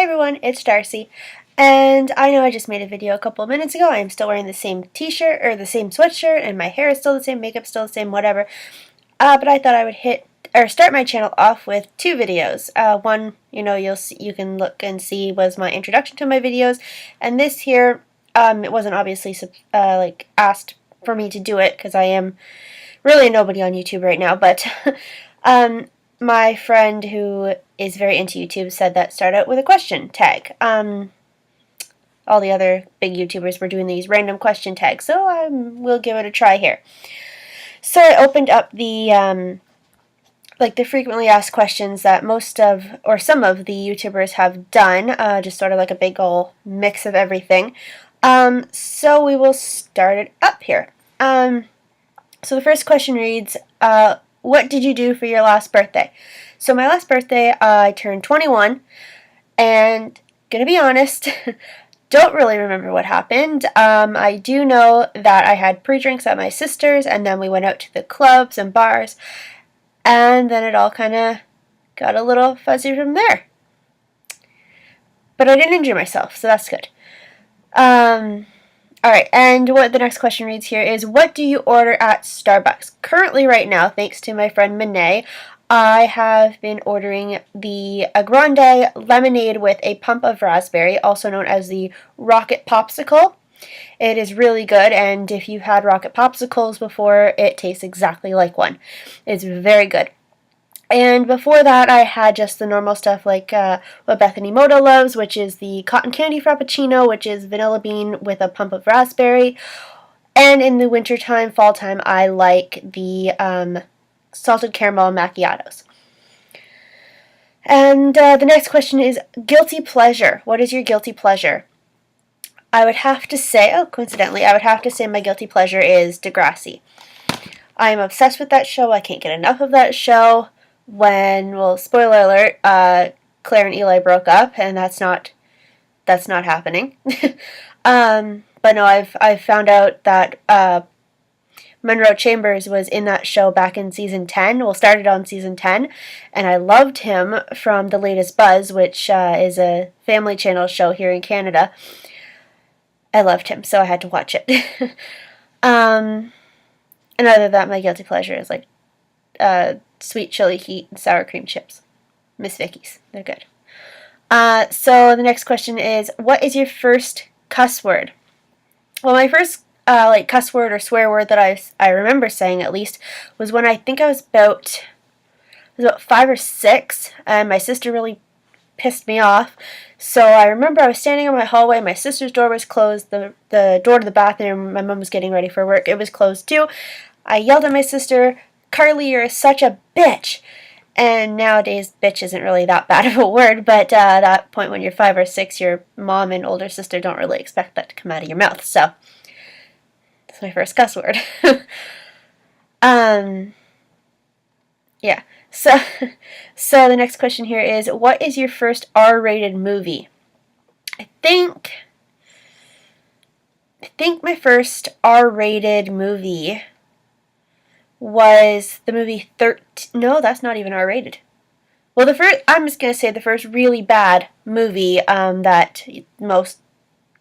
everyone, it's Darcy, and I know I just made a video a couple of minutes ago. I am still wearing the same t-shirt, or the same sweatshirt, and my hair is still the same, makeup's still the same, whatever. But I thought I would start my channel off with two videos. One, you can look and see was my introduction to my videos, and this here, it wasn't obviously asked for me to do it, because I am really nobody on YouTube right now, but my friend who is very into YouTube said that start out with a question tag. All the other big YouTubers were doing these random question tags, so we'll give it a try here. So I opened up the the frequently asked questions that some of the YouTubers have done, just sort of like a big ol' mix of everything. So we will start it up here. So the first question reads, what did you do for your last birthday? So my last birthday, I turned 21, and gonna be honest, don't really remember what happened. I do know that I had pre-drinks at my sister's, and then we went out to the clubs and bars, and then it all kind of got a little fuzzy from there. But I didn't injure myself, so that's good. Alright, and what the next question reads here is, what do you order at Starbucks? Currently, right now, thanks to my friend Monet, I have been ordering the grande lemonade with a pump of raspberry, also known as the Rocket Popsicle. It is really good, and if you've had Rocket Popsicles before, it tastes exactly like one. It's very good. And before that, I had just the normal stuff like what Bethany Moda loves, which is the cotton candy frappuccino, which is vanilla bean with a pump of raspberry. And in the wintertime, fall time, I like the salted caramel macchiatos. And the next question is guilty pleasure. What is your guilty pleasure? I would have to say, coincidentally, I would have to say my guilty pleasure is Degrassi. I am obsessed with that show. I can't get enough of that show. Spoiler alert, Claire and Eli broke up, and that's not happening. But no, I've found out that Monroe Chambers was in that show back in season 10. Well, started on season 10, and I loved him from The Latest Buzz, which is a family channel show here in Canada. I loved him, so I had to watch it. And other than that, my guilty pleasure is like sweet chili heat and sour cream chips. Miss Vicky's. They're good. So the next question is, what is your first cuss word? Well, my first cuss word or swear word that I remember saying at least was when I think I was about 5 or 6, and my sister really pissed me off. So I remember I was standing in my hallway, my sister's door was closed, the door to the bathroom, my mom was getting ready for work, it was closed too. I yelled at my sister, "Carly, you're such a bitch." And nowadays, bitch isn't really that bad of a word, but at that point when you're 5 or 6, your mom and older sister don't really expect that to come out of your mouth, so that's my first cuss word. Yeah. So the next question here is, what is your first R-rated movie? I think my first R-rated movie was the movie 13. No, that's not even R-rated. Well, I'm just going to say the first really bad movie that most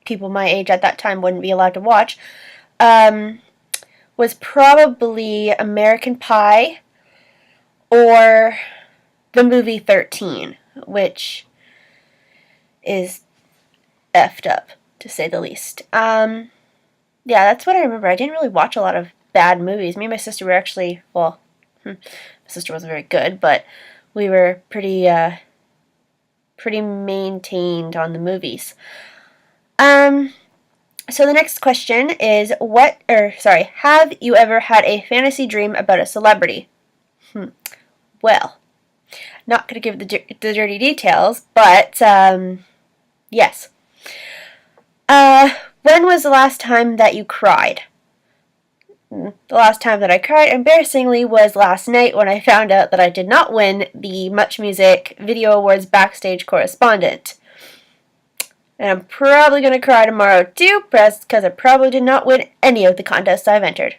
people my age at that time wouldn't be allowed to watch was probably American Pie or the movie 13, which is effed up, to say the least. Yeah, that's what I remember. I didn't really watch a lot of bad movies. Me and my sister were actually, well, my sister wasn't very good, but we were pretty maintained on the movies. So the next question is, have you ever had a fantasy dream about a celebrity? Well, not going to give the dirty details, but yes. When was the last time that you cried? The last time that I cried, embarrassingly, was last night when I found out that I did not win the Much Music Video Awards Backstage Correspondent. And I'm probably going to cry tomorrow too, because I probably did not win any of the contests I've entered.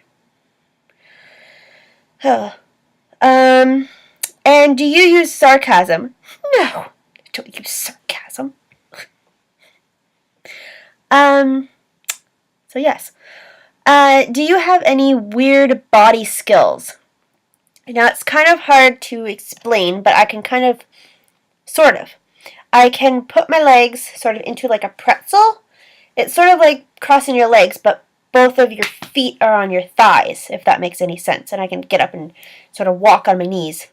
And do you use sarcasm? No, I don't use sarcasm. So yes. Do you have any weird body skills? Now, it's kind of hard to explain, but I can kind of, sort of. I can put my legs sort of into like a pretzel. It's sort of like crossing your legs, but both of your feet are on your thighs, if that makes any sense. And I can get up and sort of walk on my knees.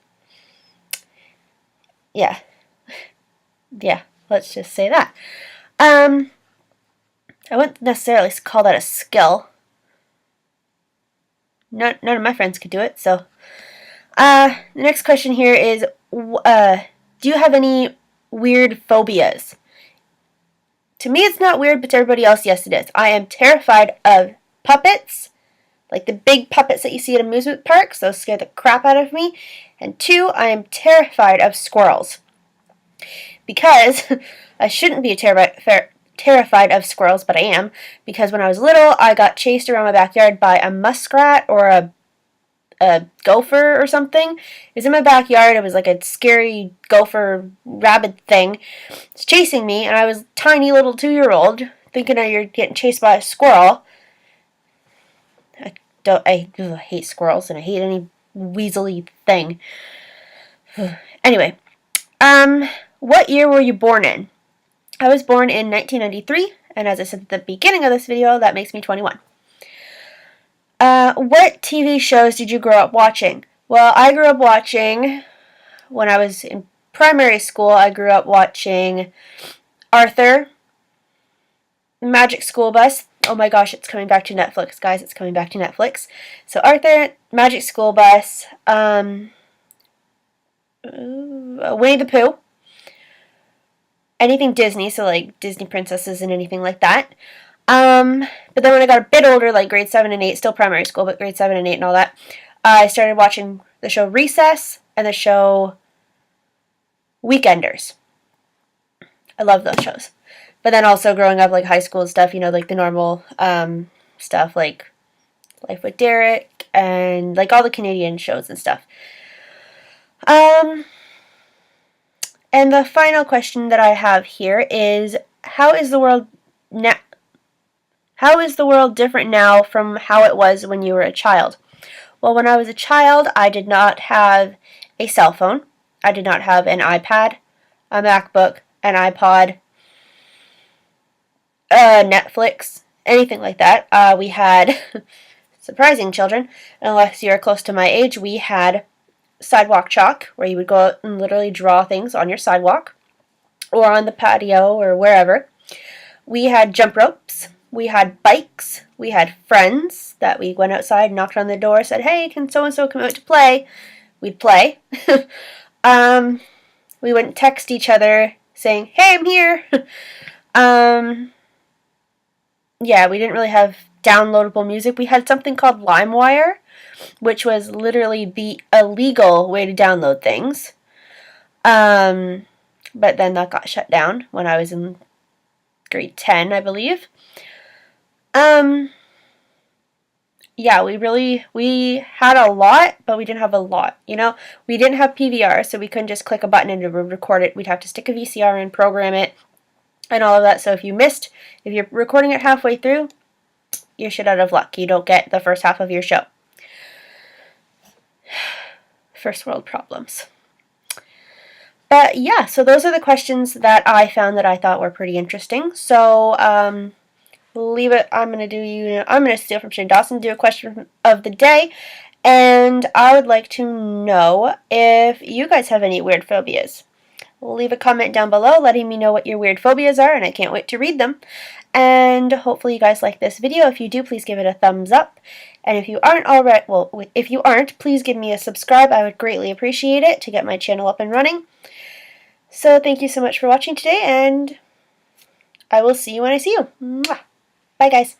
Yeah. Yeah, let's just say that. I wouldn't necessarily call that a skill. None of my friends could do it, so. The next question here is, do you have any weird phobias? To me, it's not weird, but to everybody else, yes, it is. I am terrified of puppets, like the big puppets that you see at amusement parks. Those scare the crap out of me. And 2, I am terrified of squirrels. Because I shouldn't be terrified of squirrels, but I am. Because when I was little, I got chased around my backyard by a muskrat or a gopher or something. It was in my backyard. It was like a scary gopher rabid thing. It's chasing me, and I was a tiny little 2-year-old thinking that you're getting chased by a squirrel. I hate squirrels, and I hate any weaselly thing. Anyway, what year were you born in? I was born in 1993, and as I said at the beginning of this video, that makes me 21. What TV shows did you grow up watching? Well, I grew up watching, when I was in primary school, I grew up watching Arthur, Magic School Bus. Oh my gosh, it's coming back to Netflix, guys. It's coming back to Netflix. So Arthur, Magic School Bus, Winnie the Pooh. Anything Disney, so like Disney princesses and anything like that. But then when I got a bit older, like grade 7 and 8, still primary school, but grade 7 and 8 and all that, I started watching the show Recess and the show Weekenders. I love those shows. But then also growing up, like high school and stuff, you know, like the normal stuff, like Life with Derek and like all the Canadian shows and stuff. And the final question that I have here is, how is the world different now from how it was when you were a child? Well, when I was a child, I did not have a cell phone. I did not have an iPad, a MacBook, an iPod, Netflix, anything like that. We had, surprising children, unless you're close to my age, we had sidewalk chalk, where you would go out and literally draw things on your sidewalk or on the patio or wherever. We had jump ropes. We had bikes. We had friends that we went outside, knocked on the door, said, "Hey, can so-and-so come out to play?" We'd play. We wouldn't text each other saying, "Hey, I'm here." Yeah, we didn't really have downloadable music. We had something called LimeWire, which was literally the illegal way to download things. But then that got shut down when I was in grade 10, I believe. Yeah, we had a lot, but we didn't have a lot, you know? We didn't have PVR, so we couldn't just click a button and it would record it. We'd have to stick a VCR in, program it, and all of that. So if you're recording it halfway through, you're shit out of luck. You don't get the first half of your show. First world problems. But yeah, so those are the questions that I found that I thought were pretty interesting. So leave it. I'm gonna steal from Shane Dawson, do a question of the day, and I would like to know if you guys have any weird phobias. Leave a comment down below letting me know what your weird phobias are, and I can't wait to read them. And hopefully you guys like this video. If you do, please give it a thumbs up. And if you aren't, please give me a subscribe. I would greatly appreciate it to get my channel up and running. So thank you so much for watching today, and I will see you when I see you. Mwah. Bye, guys.